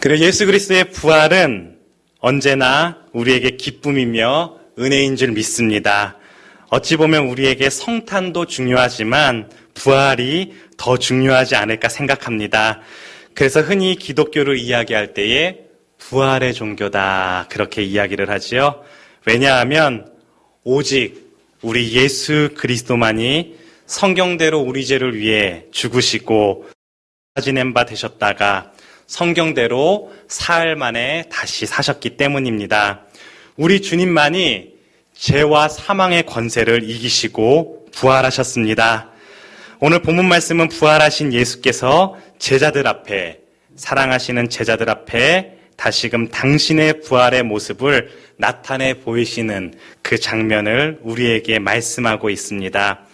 그리고 예수 그리스도의 부활은 언제나 우리에게 기쁨이며 은혜인 줄 믿습니다. 어찌 보면 우리에게 성탄도 중요하지만 부활이 더 중요하지 않을까 생각합니다. 그래서 흔히 기독교를 이야기할 때에 부활의 종교다 그렇게 이야기를 하지요. 왜냐하면 오직 우리 예수 그리스도만이 성경대로 우리 죄를 위해 죽으시고 지낸 바 되셨다가 성경대로 사흘 만에 다시 사셨기 때문입니다. 우리 주님만이 죄와 사망의 권세를 이기시고 부활하셨습니다. 오늘 본문 말씀은 부활하신 예수께서 제자들 앞에, 사랑하시는 제자들 앞에 다시금 당신의 부활의 모습을 나타내 보이시는 그 장면을 우리에게 말씀하고 있습니다.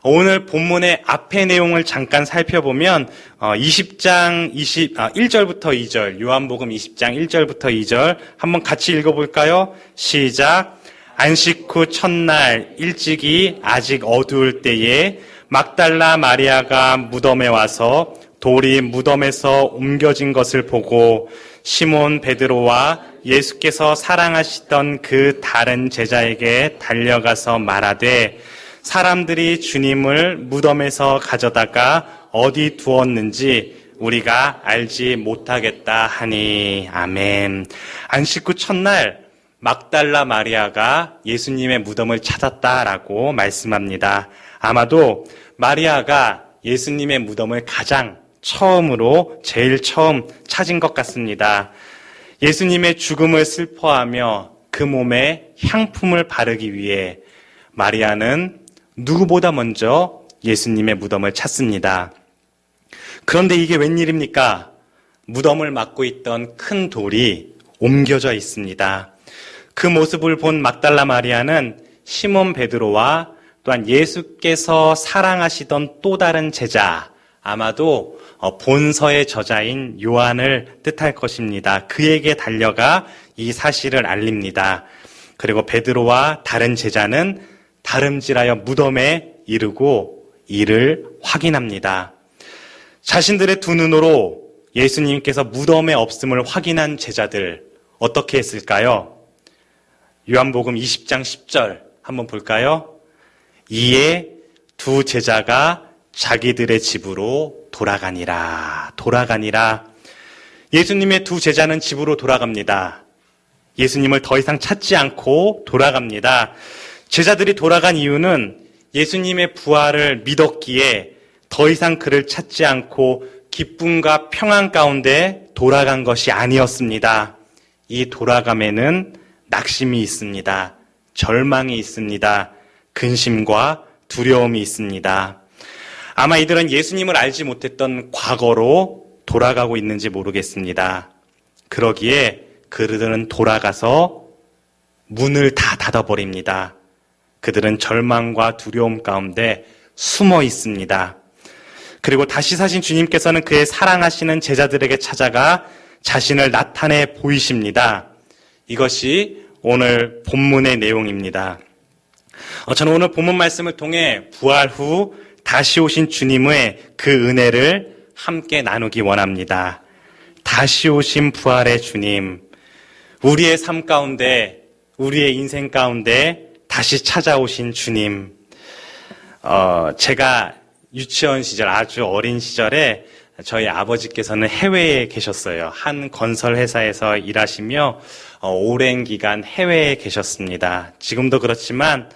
오늘 본문의 앞의 내용을 잠깐 살펴보면 20장 1절부터 2절, 요한복음 20장 1절부터 2절 한번 같이 읽어볼까요? 시작. 안식 후 첫날 일찍이 아직 어두울 때에 막달라 마리아가 무덤에 와서 돌이 무덤에서 옮겨진 것을 보고 시몬 베드로와 예수께서 사랑하시던 그 다른 제자에게 달려가서 말하되 사람들이 주님을 무덤에서 가져다가 어디 두었는지 우리가 알지 못하겠다 하니. 아멘. 안식 후 첫날 막달라 마리아가 예수님의 무덤을 찾았다라고 말씀합니다. 아마도 마리아가 예수님의 무덤을 가장 처음으로 제일 처음 찾은 것 같습니다. 예수님의 죽음을 슬퍼하며 그 몸에 향품을 바르기 위해 마리아는 누구보다 먼저 예수님의 무덤을 찾습니다. 그런데 이게 웬일입니까? 무덤을 막고 있던 큰 돌이 옮겨져 있습니다. 그 모습을 본 막달라 마리아는 시몬 베드로와 또한 예수께서 사랑하시던 또 다른 제자, 아마도 본서의 저자인 요한을 뜻할 것입니다. 그에게 달려가 이 사실을 알립니다. 그리고 베드로와 다른 제자는 다름질하여 무덤에 이르고 이를 확인합니다. 자신들의 두 눈으로 예수님께서 무덤에 없음을 확인한 제자들 어떻게 했을까요? 요한복음 20장 10절 한번 볼까요? 이에 두 제자가 자기들의 집으로 돌아가니라. 예수님의 두 제자는 집으로 돌아갑니다. 예수님을 더 이상 찾지 않고 돌아갑니다. 제자들이 돌아간 이유는 예수님의 부활을 믿었기에 더 이상 그를 찾지 않고 기쁨과 평안 가운데 돌아간 것이 아니었습니다. 이 돌아감에는 낙심이 있습니다. 절망이 있습니다. 근심과 두려움이 있습니다. 아마 이들은 예수님을 알지 못했던 과거로 돌아가고 있는지 모르겠습니다. 그러기에 그들은 돌아가서 문을 다 닫아버립니다. 그들은 절망과 두려움 가운데 숨어 있습니다. 그리고 다시 사신 주님께서는 그의 사랑하시는 제자들에게 찾아가 자신을 나타내 보이십니다. 이것이 오늘 본문의 내용입니다. 저는 오늘 본문 말씀을 통해 부활 후 다시 오신 주님의 그 은혜를 함께 나누기 원합니다. 다시 오신 부활의 주님, 우리의 삶 가운데, 우리의 인생 가운데 다시 찾아오신 주님. 제가 유치원 시절, 아주 어린 시절에 저희 아버지께서는 해외에 계셨어요. 한 건설 회사에서 일하시며 오랜 기간 해외에 계셨습니다. 지금도 그렇지만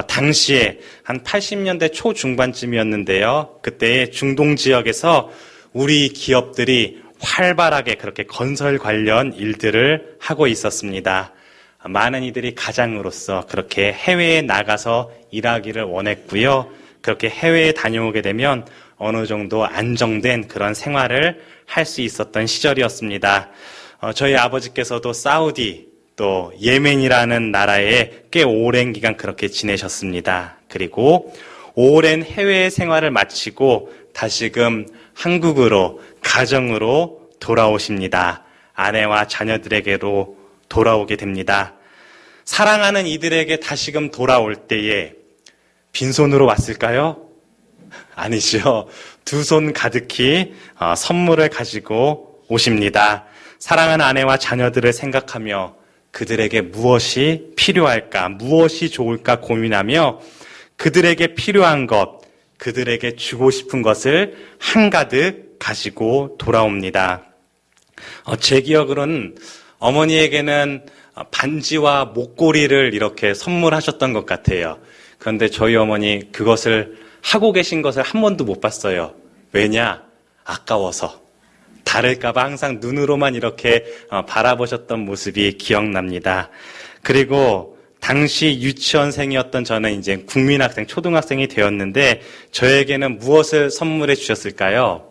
당시에 한 80년대 초중반쯤이었는데요. 그때 중동 지역에서 우리 기업들이 활발하게 그렇게 건설 관련 일들을 하고 있었습니다. 많은 이들이 가장으로서 그렇게 해외에 나가서 일하기를 원했고요. 그렇게 해외에 다녀오게 되면 어느 정도 안정된 그런 생활을 할 수 있었던 시절이었습니다. 저희 아버지께서도 사우디 또 예멘이라는 나라에 꽤 오랜 기간 그렇게 지내셨습니다. 그리고 오랜 해외 생활을 마치고 다시금 한국으로 가정으로 돌아오십니다. 아내와 자녀들에게로 돌아오게 됩니다. 사랑하는 이들에게 다시금 돌아올 때에 빈손으로 왔을까요? 아니죠. 두 손 가득히 선물을 가지고 오십니다. 사랑하는 아내와 자녀들을 생각하며 그들에게 무엇이 필요할까, 무엇이 좋을까 고민하며 그들에게 필요한 것, 그들에게 주고 싶은 것을 한가득 가지고 돌아옵니다. 제 기억으로는 어머니에게는 반지와 목걸이를 이렇게 선물하셨던 것 같아요. 그런데 저희 어머니 그것을 하고 계신 것을 한 번도 못 봤어요. 왜냐? 아까워서. 다를까봐 항상 눈으로만 이렇게 바라보셨던 모습이 기억납니다. 그리고 당시 유치원생이었던 저는 이제 국민학생, 초등학생이 되었는데 저에게는 무엇을 선물해 주셨을까요?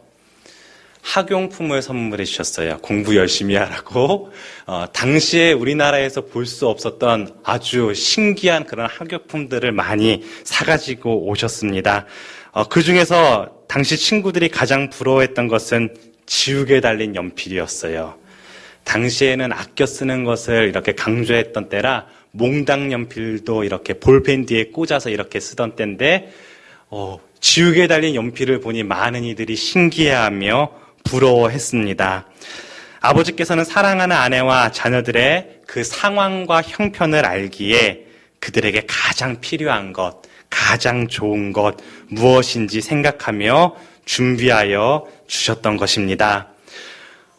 학용품을 선물해 주셨어요. 공부 열심히 하라고. 당시에 우리나라에서 볼 수 없었던 아주 신기한 그런 학용품들을 많이 사가지고 오셨습니다. 그 중에서 당시 친구들이 가장 부러워했던 것은 지우개 달린 연필이었어요. 당시에는 아껴 쓰는 것을 이렇게 강조했던 때라 몽당 연필도 이렇게 볼펜 뒤에 꽂아서 이렇게 쓰던 때인데 지우개 달린 연필을 보니 많은 이들이 신기해하며 부러워했습니다. 아버지께서는 사랑하는 아내와 자녀들의 그 상황과 형편을 알기에 그들에게 가장 필요한 것, 가장 좋은 것 무엇인지 생각하며 준비하여 주셨던 것입니다.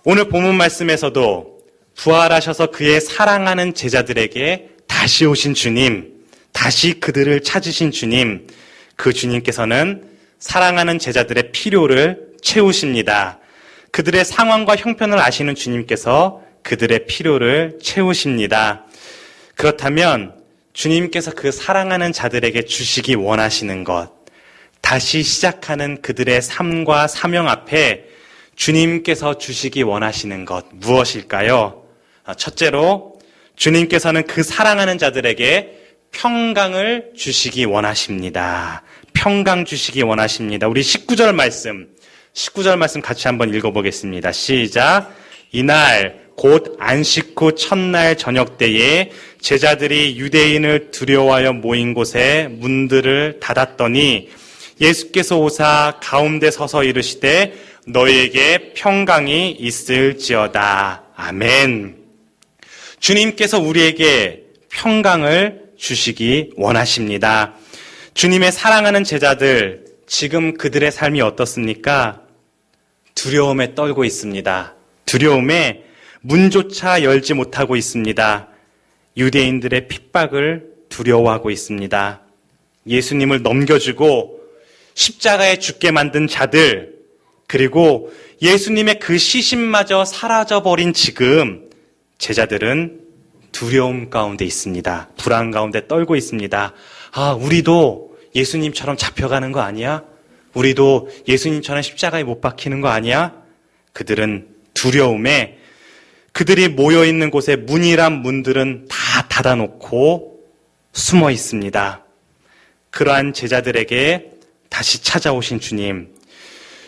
오늘 본문 말씀에서도 부활하셔서 그의 사랑하는 제자들에게 다시 오신 주님, 다시 그들을 찾으신 주님, 그 주님께서는 사랑하는 제자들의 필요를 채우십니다. 그들의 상황과 형편을 아시는 주님께서 그들의 필요를 채우십니다. 그렇다면 주님께서 그 사랑하는 자들에게 주시기 원하시는 것, 다시 시작하는 그들의 삶과 사명 앞에 주님께서 주시기 원하시는 것 무엇일까요? 첫째로 주님께서는 그 사랑하는 자들에게 평강을 주시기 원하십니다. 평강 주시기 원하십니다. 우리 19절 말씀 같이 한번 읽어보겠습니다. 시작. 이날 곧 안식 후 첫날 저녁 때에 제자들이 유대인을 두려워하여 모인 곳에 문들을 닫았더니 예수께서 오사 가운데 서서 이르시되 너희에게 평강이 있을지어다. 아멘. 주님께서 우리에게 평강을 주시기 원하십니다. 주님의 사랑하는 제자들, 지금 그들의 삶이 어떻습니까? 두려움에 떨고 있습니다. 두려움에 문조차 열지 못하고 있습니다. 유대인들의 핍박을 두려워하고 있습니다. 예수님을 넘겨주고 십자가에 죽게 만든 자들, 그리고 예수님의 그 시신마저 사라져버린 지금 제자들은 두려움 가운데 있습니다. 불안 가운데 떨고 있습니다. 우리도 예수님처럼 잡혀가는 거 아니야? 우리도 예수님처럼 십자가에 못 박히는 거 아니야? 그들은 두려움에 그들이 모여있는 곳에 문이란 문들은 다 닫아놓고 숨어 있습니다. 그러한 제자들에게 다시 찾아오신 주님,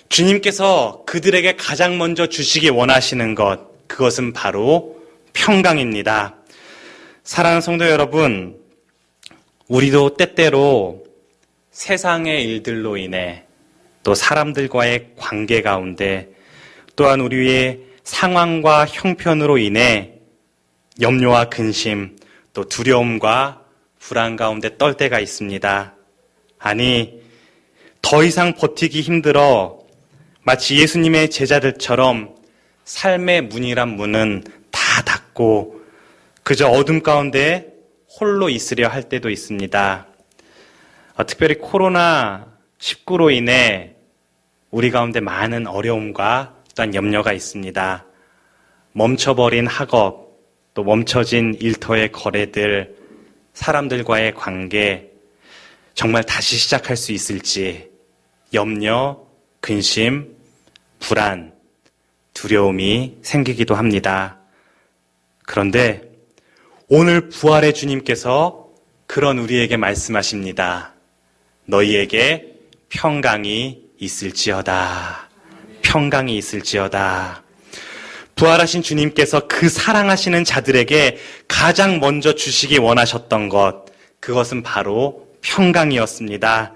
주님께서 그들에게 가장 먼저 주시기 원하시는 것, 그것은 바로 평강입니다. 사랑하는 성도 여러분, 우리도 때때로 세상의 일들로 인해 또 사람들과의 관계 가운데 또한 우리의 상황과 형편으로 인해 염려와 근심 또 두려움과 불안 가운데 떨 때가 있습니다. 아니, 더 이상 버티기 힘들어 마치 예수님의 제자들처럼 삶의 문이란 문은 다 닫고 그저 어둠 가운데 홀로 있으려 할 때도 있습니다. 특별히 코로나19로 인해 우리 가운데 많은 어려움과 또한 염려가 있습니다. 멈춰버린 학업, 또 멈춰진 일터의 거래들, 사람들과의 관계, 정말 다시 시작할 수 있을지 염려, 근심, 불안, 두려움이 생기기도 합니다. 그런데 오늘 부활의 주님께서 그런 우리에게 말씀하십니다. 너희에게 평강이 있을지어다. 평강이 있을지어다. 부활하신 주님께서 그 사랑하시는 자들에게 가장 먼저 주시기 원하셨던 것, 그것은 바로 평강이었습니다.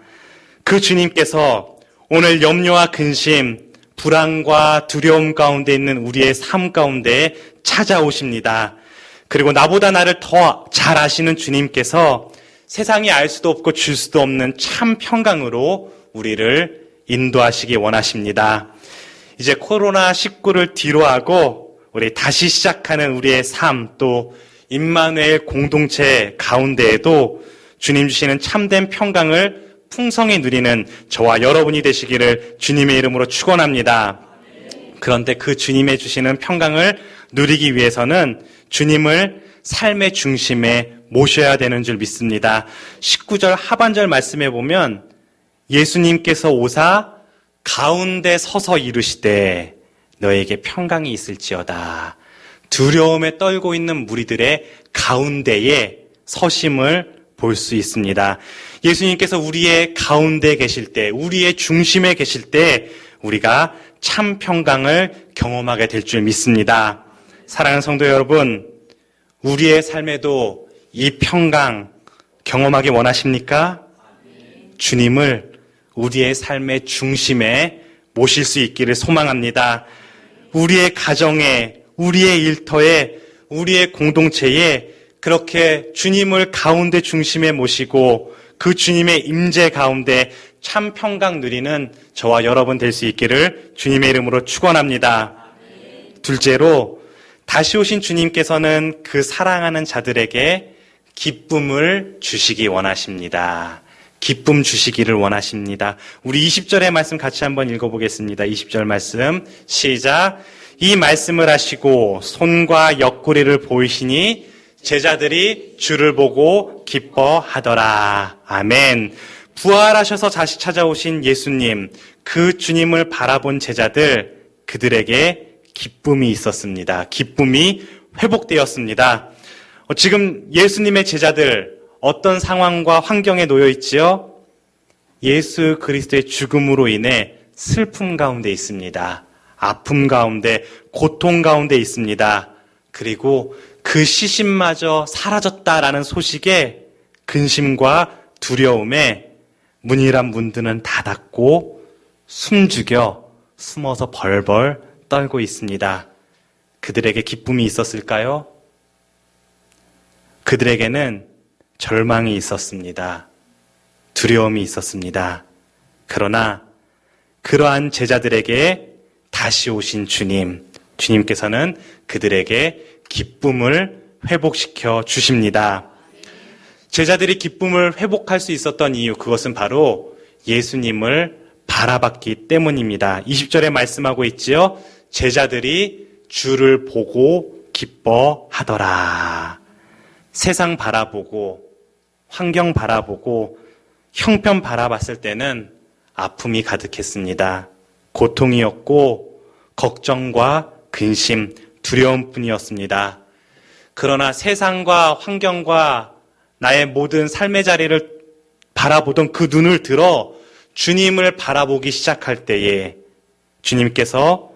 그 주님께서 오늘 염려와 근심, 불안과 두려움 가운데 있는 우리의 삶 가운데 찾아오십니다. 그리고 나보다 나를 더 잘 아시는 주님께서 세상이 알 수도 없고 줄 수도 없는 참 평강으로 우리를 인도하시기 원하십니다. 이제 코로나19를 뒤로하고 우리 다시 시작하는 우리의 삶, 또 임마누엘 공동체 가운데에도 주님 주시는 참된 평강을 풍성히 누리는 저와 여러분이 되시기를 주님의 이름으로 축원합니다. 그런데 그 주님의 주시는 평강을 누리기 위해서는 주님을 삶의 중심에 모셔야 되는 줄 믿습니다. 19절 하반절 말씀에 보면 예수님께서 오사 가운데 서서 이르시되 너에게 평강이 있을지어다. 두려움에 떨고 있는 무리들의 가운데에 서심을 볼 수 있습니다. 예수님께서 우리의 가운데 계실 때, 우리의 중심에 계실 때 우리가 참 평강을 경험하게 될 줄 믿습니다. 사랑하는 성도 여러분, 우리의 삶에도 이 평강 경험하기 원하십니까? 주님을 우리의 삶의 중심에 모실 수 있기를 소망합니다. 우리의 가정에, 우리의 일터에, 우리의 공동체에 그렇게 주님을 가운데 중심에 모시고 그 주님의 임재 가운데 참 평강 누리는 저와 여러분 될 수 있기를 주님의 이름으로 축원합니다. 둘째로 다시 오신 주님께서는 그 사랑하는 자들에게 기쁨을 주시기 원하십니다. 기쁨 주시기를 원하십니다. 우리 20절의 말씀 같이 한번 읽어보겠습니다. 20절 말씀 시작. 이 말씀을 하시고 손과 옆구리를 보이시니 제자들이 주를 보고 기뻐하더라. 아멘. 부활하셔서 다시 찾아오신 예수님, 그 주님을 바라본 제자들, 그들에게 기쁨이 있었습니다. 기쁨이 회복되었습니다. 지금 예수님의 제자들 어떤 상황과 환경에 놓여 있지요? 예수 그리스도의 죽음으로 인해 슬픔 가운데 있습니다. 아픔 가운데, 고통 가운데 있습니다. 그리고 그 시신마저 사라졌다라는 소식에 근심과 두려움에 문이란 문들은 닫았고 숨죽여 숨어서 벌벌 떨고 있습니다. 그들에게 기쁨이 있었을까요? 그들에게는 절망이 있었습니다. 두려움이 있었습니다. 그러나 그러한 제자들에게 다시 오신 주님께서는 그들에게 기쁨을 회복시켜 주십니다. 제자들이 기쁨을 회복할 수 있었던 이유, 그것은 바로 예수님을 바라봤기 때문입니다. 20절에 말씀하고 있지요. 제자들이 주를 보고 기뻐하더라. 세상 바라보고 환경 바라보고 형편 바라봤을 때는 아픔이 가득했습니다. 고통이었고 걱정과 근심, 두려움뿐이었습니다. 그러나 세상과 환경과 나의 모든 삶의 자리를 바라보던 그 눈을 들어 주님을 바라보기 시작할 때에 주님께서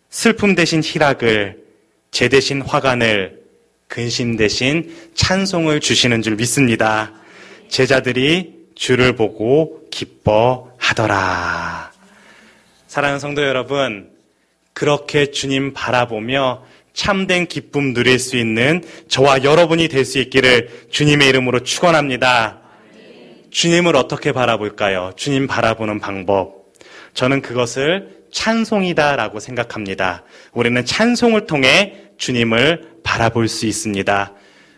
슬픔 대신 희락을, 재 대신 화관을, 근심 대신 찬송을 주시는 줄 믿습니다. 제자들이 주를 보고 기뻐하더라. 사랑하는 성도 여러분, 그렇게 주님 바라보며 참된 기쁨 누릴 수 있는 저와 여러분이 될 수 있기를 주님의 이름으로 축원합니다. 주님을 어떻게 바라볼까요? 주님 바라보는 방법. 저는 그것을 찬송이다라고 생각합니다. 우리는 찬송을 통해 주님을 바라볼 수 있습니다.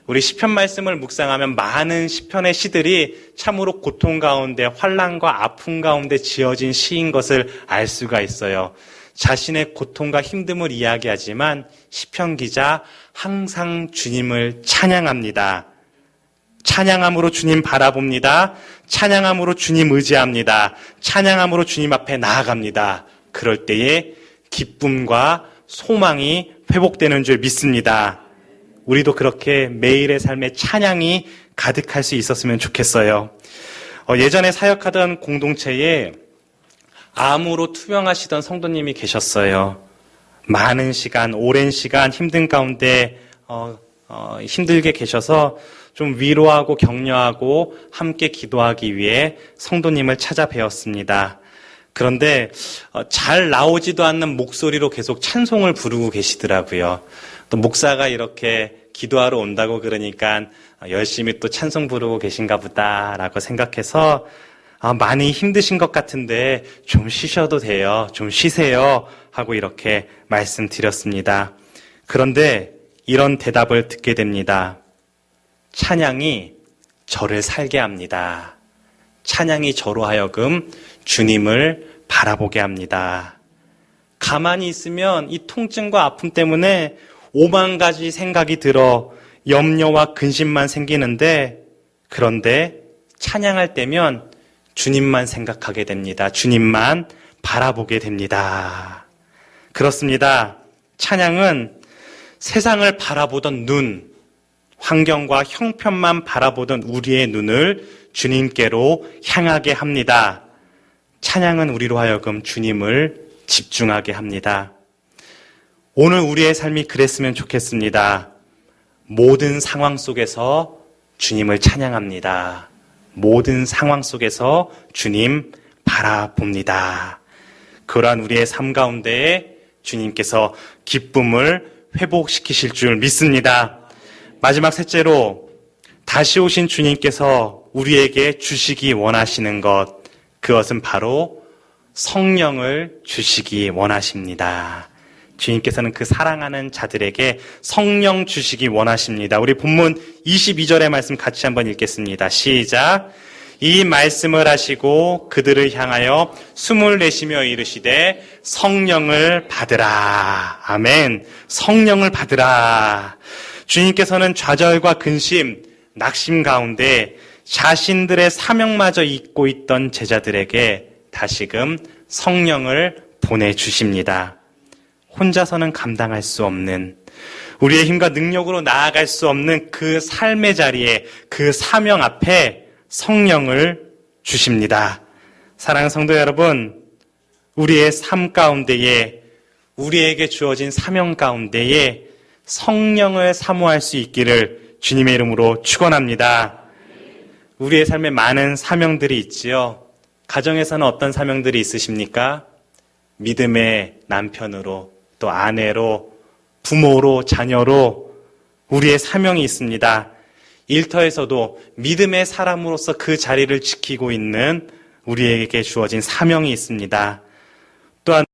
우리 시편 말씀을 묵상하면 많은 시편의 시들이 참으로 고통 가운데 환난과 아픔 가운데 지어진 시인 것을 알 수가 있어요. 자신의 고통과 힘듦을 이야기하지만 시편 기자 항상 주님을 찬양합니다. 찬양함으로 주님 바라봅니다. 찬양함으로 주님 의지합니다. 찬양함으로 주님 앞에 나아갑니다. 그럴 때에 기쁨과 소망이 회복되는 줄 믿습니다. 우리도 그렇게 매일의 삶에 찬양이 가득할 수 있었으면 좋겠어요. 예전에 사역하던 공동체에 암으로 투병하시던 성도님이 계셨어요. 많은 시간, 오랜 시간 힘든 가운데 힘들게 계셔서 좀 위로하고 격려하고 함께 기도하기 위해 성도님을 찾아뵈었습니다. 그런데 잘 나오지도 않는 목소리로 계속 찬송을 부르고 계시더라고요. 또 목사가 이렇게 기도하러 온다고 그러니까 열심히 또 찬송 부르고 계신가 보다라고 생각해서 많이 힘드신 것 같은데 좀 쉬셔도 돼요. 좀 쉬세요. 하고 이렇게 말씀드렸습니다. 그런데 이런 대답을 듣게 됩니다. 찬양이 저를 살게 합니다. 찬양이 저로 하여금 주님을 바라보게 합니다. 가만히 있으면 이 통증과 아픔 때문에 5만 가지 생각이 들어 염려와 근심만 생기는데, 그런데 찬양할 때면 주님만 생각하게 됩니다. 주님만 바라보게 됩니다. 그렇습니다. 찬양은 세상을 바라보던 눈, 환경과 형편만 바라보던 우리의 눈을 주님께로 향하게 합니다. 찬양은 우리로 하여금 주님을 집중하게 합니다. 오늘 우리의 삶이 그랬으면 좋겠습니다. 모든 상황 속에서 주님을 찬양합니다. 모든 상황 속에서 주님 바라봅니다. 그러한 우리의 삶 가운데에 주님께서 기쁨을 회복시키실 줄 믿습니다. 마지막 셋째로, 다시 오신 주님께서 우리에게 주시기 원하시는 것, 그것은 바로 성령을 주시기 원하십니다. 주님께서는 그 사랑하는 자들에게 성령 주시기 원하십니다. 우리 본문 22절의 말씀 같이 한번 읽겠습니다. 시작. 이 말씀을 하시고 그들을 향하여 숨을 내쉬며 이르시되 성령을 받으라. 아멘. 성령을 받으라. 주님께서는 좌절과 근심, 낙심 가운데 자신들의 사명마저 잊고 있던 제자들에게 다시금 성령을 보내주십니다. 혼자서는 감당할 수 없는, 우리의 힘과 능력으로 나아갈 수 없는 그 삶의 자리에, 그 사명 앞에 성령을 주십니다. 사랑하는 성도 여러분, 우리의 삶 가운데에, 우리에게 주어진 사명 가운데에 성령을 사모할 수 있기를 주님의 이름으로 축원합니다. 우리의 삶에 많은 사명들이 있지요. 가정에서는 어떤 사명들이 있으십니까? 믿음의 남편으로, 또 아내로, 부모로, 자녀로 우리의 사명이 있습니다. 일터에서도 믿음의 사람으로서 그 자리를 지키고 있는 우리에게 주어진 사명이 있습니다. 또한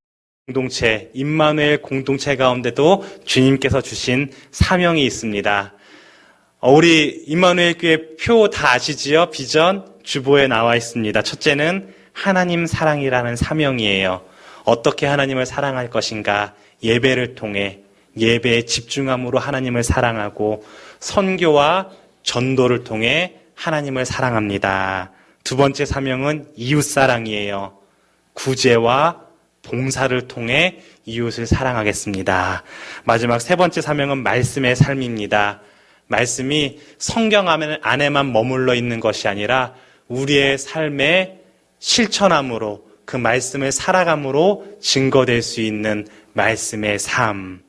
공동체, 임마누엘 공동체 가운데도 주님께서 주신 사명이 있습니다. 우리 임마누엘 교회 표 다 아시지요? 비전 주보에 나와 있습니다. 첫째는 하나님 사랑이라는 사명이에요. 어떻게 하나님을 사랑할 것인가? 예배를 통해, 예배에 집중함으로 하나님을 사랑하고 선교와 전도를 통해 하나님을 사랑합니다. 두 번째 사명은 이웃사랑이에요. 구제와 봉사를 통해 이웃을 사랑하겠습니다. 마지막 세 번째 사명은 말씀의 삶입니다. 말씀이 성경 안에만 머물러 있는 것이 아니라 우리의 삶의 실천함으로, 그 말씀을 살아감으로 증거될 수 있는 말씀의 삶.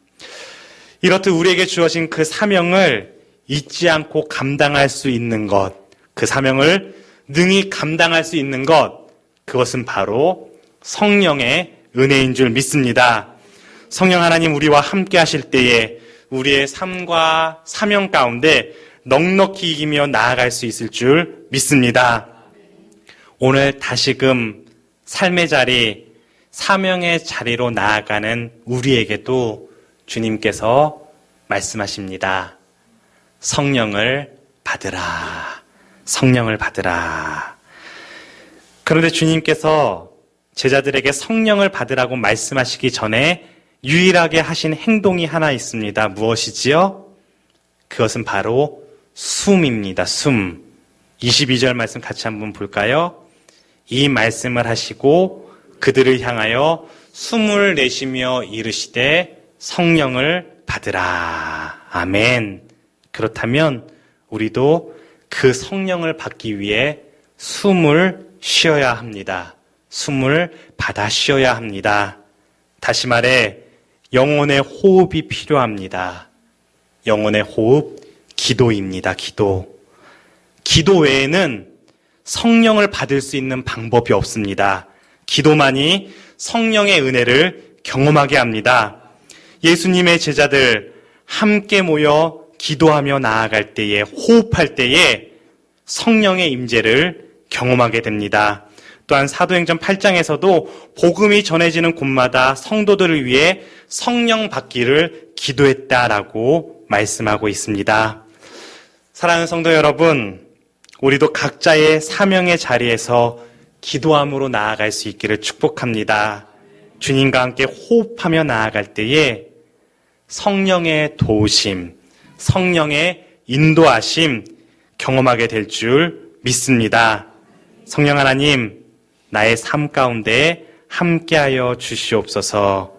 이렇듯 우리에게 주어진 그 사명을 잊지 않고 감당할 수 있는 것, 그 사명을 능히 감당할 수 있는 것, 그것은 바로 성령의 은혜인 줄 믿습니다. 성령 하나님 우리와 함께 하실 때에 우리의 삶과 사명 가운데 넉넉히 이기며 나아갈 수 있을 줄 믿습니다. 오늘 다시금 삶의 자리, 사명의 자리로 나아가는 우리에게도 주님께서 말씀하십니다. 성령을 받으라. 성령을 받으라. 그런데 주님께서 제자들에게 성령을 받으라고 말씀하시기 전에 유일하게 하신 행동이 하나 있습니다. 무엇이지요? 그것은 바로 숨입니다. 숨. 22절 말씀 같이 한번 볼까요? 이 말씀을 하시고 그들을 향하여 숨을 내쉬며 이르시되 성령을 받으라. 아멘. 그렇다면 우리도 그 성령을 받기 위해 숨을 쉬어야 합니다. 숨을 받아 쉬어야 합니다. 다시 말해 영혼의 호흡이 필요합니다. 영혼의 호흡, 기도입니다. 기도. 기도 외에는 성령을 받을 수 있는 방법이 없습니다. 기도만이 성령의 은혜를 경험하게 합니다. 예수님의 제자들 함께 모여 기도하며 나아갈 때에, 호흡할 때에 성령의 임재를 경험하게 됩니다. 또한 사도행전 8장에서도 복음이 전해지는 곳마다 성도들을 위해 성령 받기를 기도했다라고 말씀하고 있습니다. 사랑하는 성도 여러분, 우리도 각자의 사명의 자리에서 기도함으로 나아갈 수 있기를 축복합니다. 주님과 함께 호흡하며 나아갈 때에 성령의 도우심, 성령의 인도하심 경험하게 될 줄 믿습니다. 성령 하나님, 나의 삶 가운데 함께하여 주시옵소서.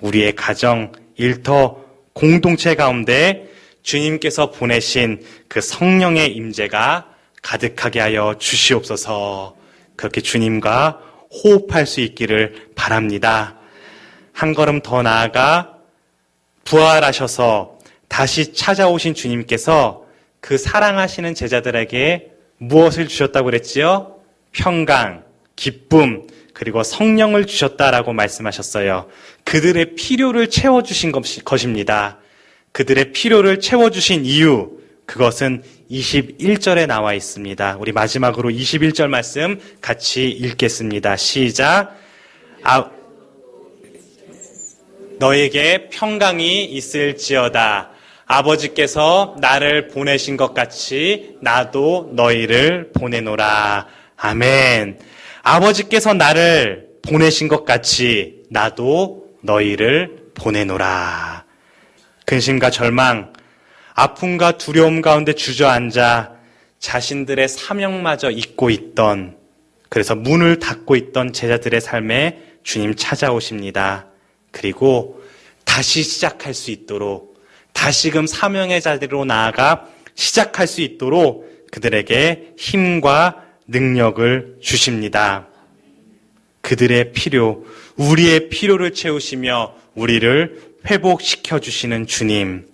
우리의 가정, 일터, 공동체 가운데 주님께서 보내신 그 성령의 임재가 가득하게 하여 주시옵소서. 그렇게 주님과 호흡할 수 있기를 바랍니다. 한 걸음 더 나아가 부활하셔서 다시 찾아오신 주님께서 그 사랑하시는 제자들에게 무엇을 주셨다고 그랬지요? 평강, 기쁨, 그리고 성령을 주셨다라고 말씀하셨어요. 그들의 필요를 채워주신 것입니다. 그들의 필요를 채워주신 이유, 그것은 21절에 나와 있습니다. 우리 마지막으로 21절 말씀 같이 읽겠습니다. 시작. 너에게 평강이 있을지어다. 아버지께서 나를 보내신 것 같이 나도 너희를 보내노라. 아멘. 아버지께서 나를 보내신 것 같이 나도 너희를 보내노라. 근심과 절망, 아픔과 두려움 가운데 주저앉아 자신들의 사명마저 잊고 있던, 그래서 문을 닫고 있던 제자들의 삶에 주님 찾아오십니다. 그리고 다시 시작할 수 있도록, 다시금 사명의 자리로 나아가 시작할 수 있도록 그들에게 힘과 능력을 주십니다. 그들의 필요, 우리의 필요를 채우시며 우리를 회복시켜 주시는 주님,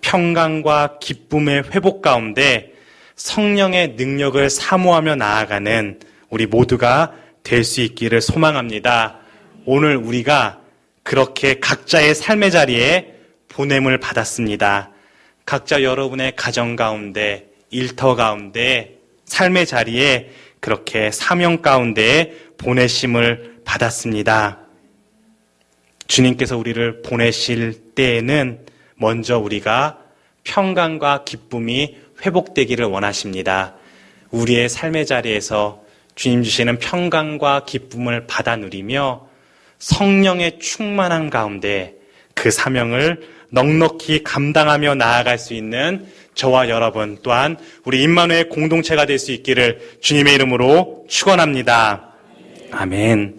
평강과 기쁨의 회복 가운데 성령의 능력을 사모하며 나아가는 우리 모두가 될 수 있기를 소망합니다. 오늘 우리가 그렇게 각자의 삶의 자리에 보냄을 받았습니다. 각자 여러분의 가정 가운데, 일터 가운데, 삶의 자리에 그렇게 사명 가운데 보내심을 받았습니다. 주님께서 우리를 보내실 때에는 먼저 우리가 평강과 기쁨이 회복되기를 원하십니다. 우리의 삶의 자리에서 주님 주시는 평강과 기쁨을 받아 누리며 성령의 충만한 가운데 그 사명을 넉넉히 감당하며 나아갈 수 있는 저와 여러분, 또한 우리 임마누엘 공동체가 될 수 있기를 주님의 이름으로 축원합니다. 아멘.